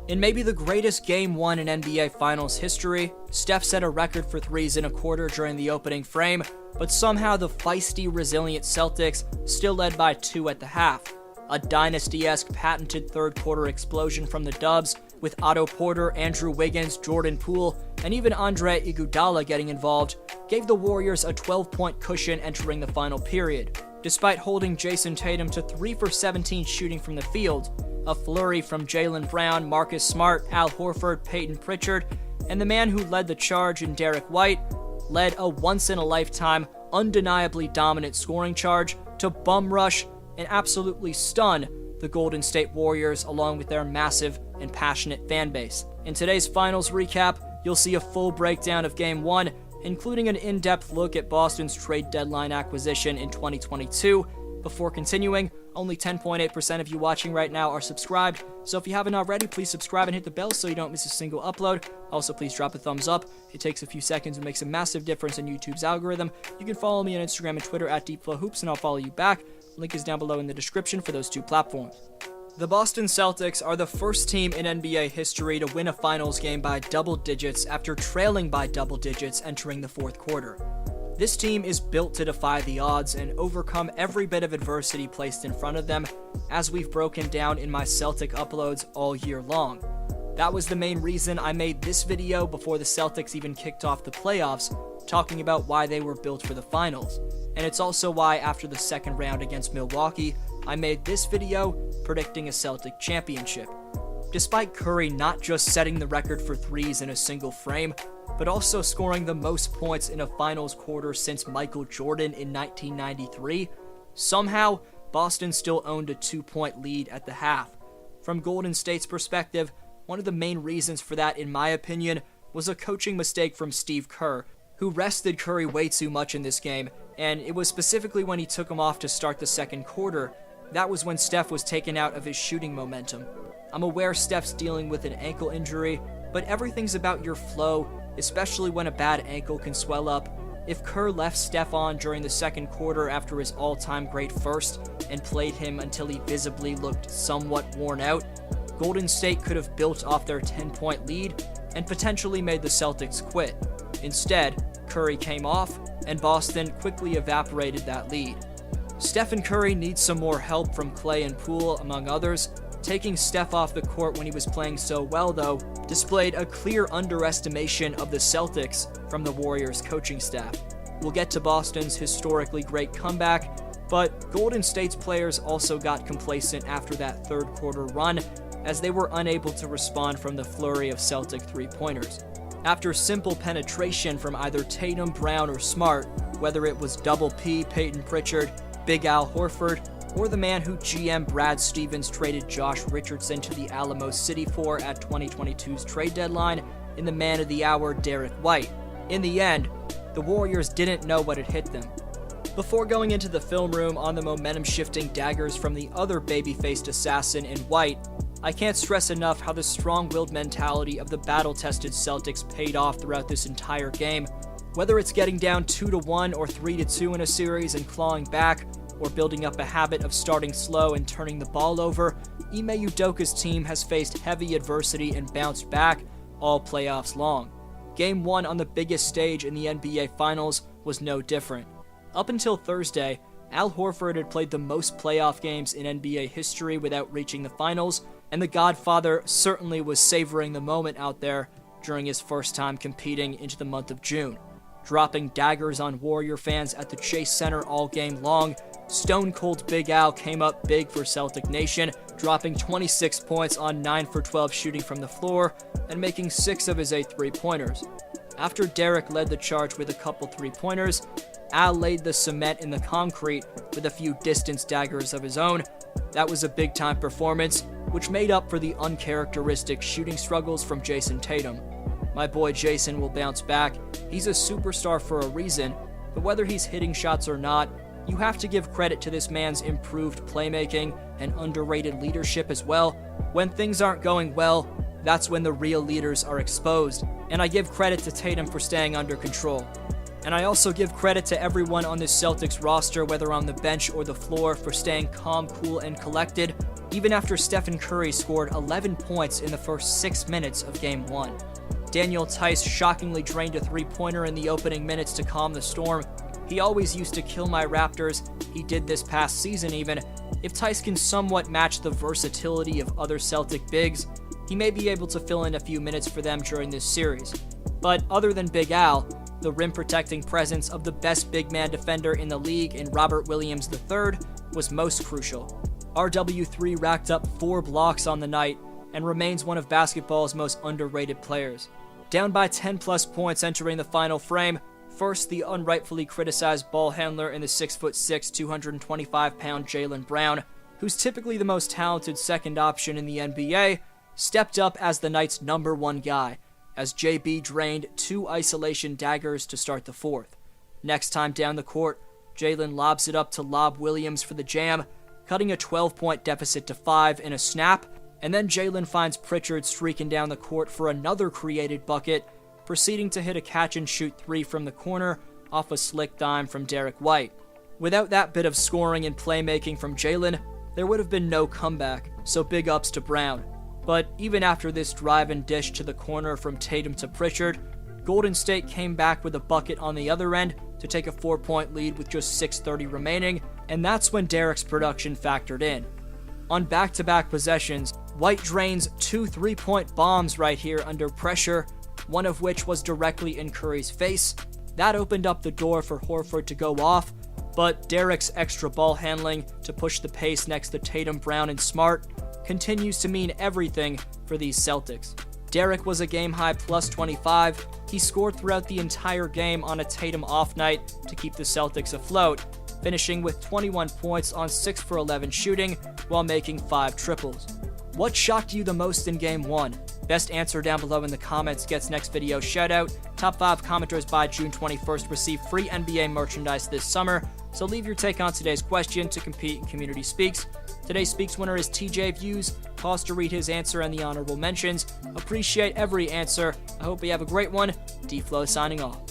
In maybe the greatest Game 1 in NBA Finals history, Steph set a record for threes in a quarter during the opening frame, but somehow the feisty, resilient Celtics still led by 2 at the half. A dynasty-esque patented third-quarter explosion from the Dubs, with Otto Porter, Andrew Wiggins, Jordan Poole, and even Andre Iguodala getting involved, gave the Warriors a 12-point cushion entering the final period. Despite holding Jason Tatum to 3 for 17 shooting from the field, a flurry from Jaylen Brown, Marcus Smart, Al Horford, Peyton Pritchard, and the man who led the charge in Derrick White, led a once-in-a-lifetime, undeniably dominant scoring charge to bum rush and absolutely stun the Golden State Warriors along with their massive and passionate fan base. In today's finals recap, you'll see a full breakdown of Game 1, including an in-depth look at Boston's trade deadline acquisition in 2022. Before continuing, only 10.8% of you watching right now are subscribed, so if you haven't already, please subscribe and hit the bell so you don't miss a single upload. Also, please drop a thumbs up. It takes a few seconds and makes a massive difference in YouTube's algorithm. You can follow me on Instagram and Twitter at DeepFlowHoops, and I'll follow you back. Link is down below in the description for those two platforms. The Boston Celtics are the first team in NBA history to win a finals game by double digits after trailing by double digits entering the fourth quarter. This team is built to defy the odds and overcome every bit of adversity placed in front of them, as we've broken down in my Celtic uploads all year long. That was the main reason I made this video before the Celtics even kicked off the playoffs, talking about why they were built for the finals. And it's also why after the second round against Milwaukee, I made this video predicting a Celtic championship. Despite Curry not just setting the record for threes in a single frame, but also scoring the most points in a finals quarter since Michael Jordan in 1993, somehow Boston still owned a 2-point lead at the half. From Golden State's perspective, one of the main reasons for that, in my opinion, was a coaching mistake from Steve Kerr, who rested Curry way too much in this game, and it was specifically when he took him off to start the second quarter. That was when Steph was taken out of his shooting momentum. I'm aware Steph's dealing with an ankle injury, but everything's about your flow, especially when a bad ankle can swell up. If Kerr left Steph on during the second quarter after his all-time great first and played him until he visibly looked somewhat worn out, Golden State could have built off their 10-point lead and potentially made the Celtics quit. Instead, Curry came off, and Boston quickly evaporated that lead. Steph and Curry need some more help from Clay and Poole, among others. Taking Steph off the court when he was playing so well, though, displayed a clear underestimation of the Celtics from the Warriors coaching staff. We'll get to Boston's historically great comeback, but Golden State's players also got complacent after that third quarter run, as they were unable to respond from the flurry of Celtic three-pointers. After simple penetration from either Tatum, Brown, or Smart, whether it was Double P, Peyton Pritchard, Big Al Horford, or the man who GM Brad Stevens traded Josh Richardson to the Alamo City for at 2022's trade deadline, in the man of the hour, Derrick White. In the end, the Warriors didn't know what had hit them. Before going into the film room on the momentum-shifting daggers from the other baby-faced assassin in White, I can't stress enough how the strong-willed mentality of the battle-tested Celtics paid off throughout this entire game. Whether it's getting down 2-1 or 3-2 in a series and clawing back, or building up a habit of starting slow and turning the ball over, Ime Udoka's team has faced heavy adversity and bounced back all playoffs long. Game 1 on the biggest stage in the NBA Finals was no different. Up until Thursday, Al Horford had played the most playoff games in NBA history without reaching the finals, and the Godfather certainly was savoring the moment out there during his first time competing into the month of June. Dropping daggers on Warrior fans at the Chase Center all game long, Stone Cold Big Al came up big for Celtic Nation, dropping 26 points on 9 for 12 shooting from the floor and making 6 of his 8 three-pointers. After Derrick led the charge with a couple three-pointers, Al laid the cement in the concrete with a few distance daggers of his own. That was a big-time performance, which made up for the uncharacteristic shooting struggles from Jason Tatum. My boy Jason will bounce back. He's a superstar for a reason, but whether he's hitting shots or not, you have to give credit to this man's improved playmaking and underrated leadership as well. When things aren't going well, that's when the real leaders are exposed, and I give credit to Tatum for staying under control. And I also give credit to everyone on this Celtics roster, whether on the bench or the floor, for staying calm, cool, and collected. even after Stephen Curry scored 11 points in the first 6 minutes of Game 1. Daniel Theis shockingly drained a three-pointer in the opening minutes to calm the storm. He always used to kill my Raptors. He did this past season even. If Theis can somewhat match the versatility of other Celtic bigs, he may be able to fill in a few minutes for them during this series. But other than Big Al, the rim-protecting presence of the best big man defender in the league in Robert Williams III was most crucial. RW3 racked up 4 blocks on the night and remains one of basketball's most underrated players. Down by 10-plus points entering the final frame, first the unrightfully criticized ball handler in the 6'6", 225-pound Jaylen Brown, who's typically the most talented second option in the NBA, stepped up as the night's number 1 guy, as JB drained 2 isolation daggers to start the fourth. Next time down the court, Jaylen lobs it up to Lob Williams for the jam, cutting a 12-point deficit to 5 in a snap, and then Jaylen finds Pritchard streaking down the court for another created bucket, proceeding to hit a catch-and-shoot 3 from the corner off a slick dime from Derrick White. Without that bit of scoring and playmaking from Jaylen, there would have been no comeback, so big ups to Brown. But even after this drive and dish to the corner from Tatum to Pritchard, Golden State came back with a bucket on the other end to take a 4-point lead with just 6:30 remaining, and that's when Derrick's production factored in. On back-to-back possessions, White drains 2 3-point bombs right here under pressure, one of which was directly in Curry's face. That opened up the door for Horford to go off, but Derrick's extra ball handling to push the pace next to Tatum, Brown, and Smart continues to mean everything for these Celtics. Derrick was a game-high plus 25. He scored throughout the entire game on a Tatum off night to keep the Celtics afloat, finishing with 21 points on 6 for 11 shooting while making 5 triples. What shocked you the most in Game 1? Best answer down below in the comments gets next video shoutout. Top 5 commenters by June 21st receive free NBA merchandise this summer, so leave your take on today's question to compete in Community Speaks. Today's Speaks winner is TJ Views. Pause to read his answer and the honorable mentions. Appreciate every answer. I hope you have a great one. D-Flow signing off.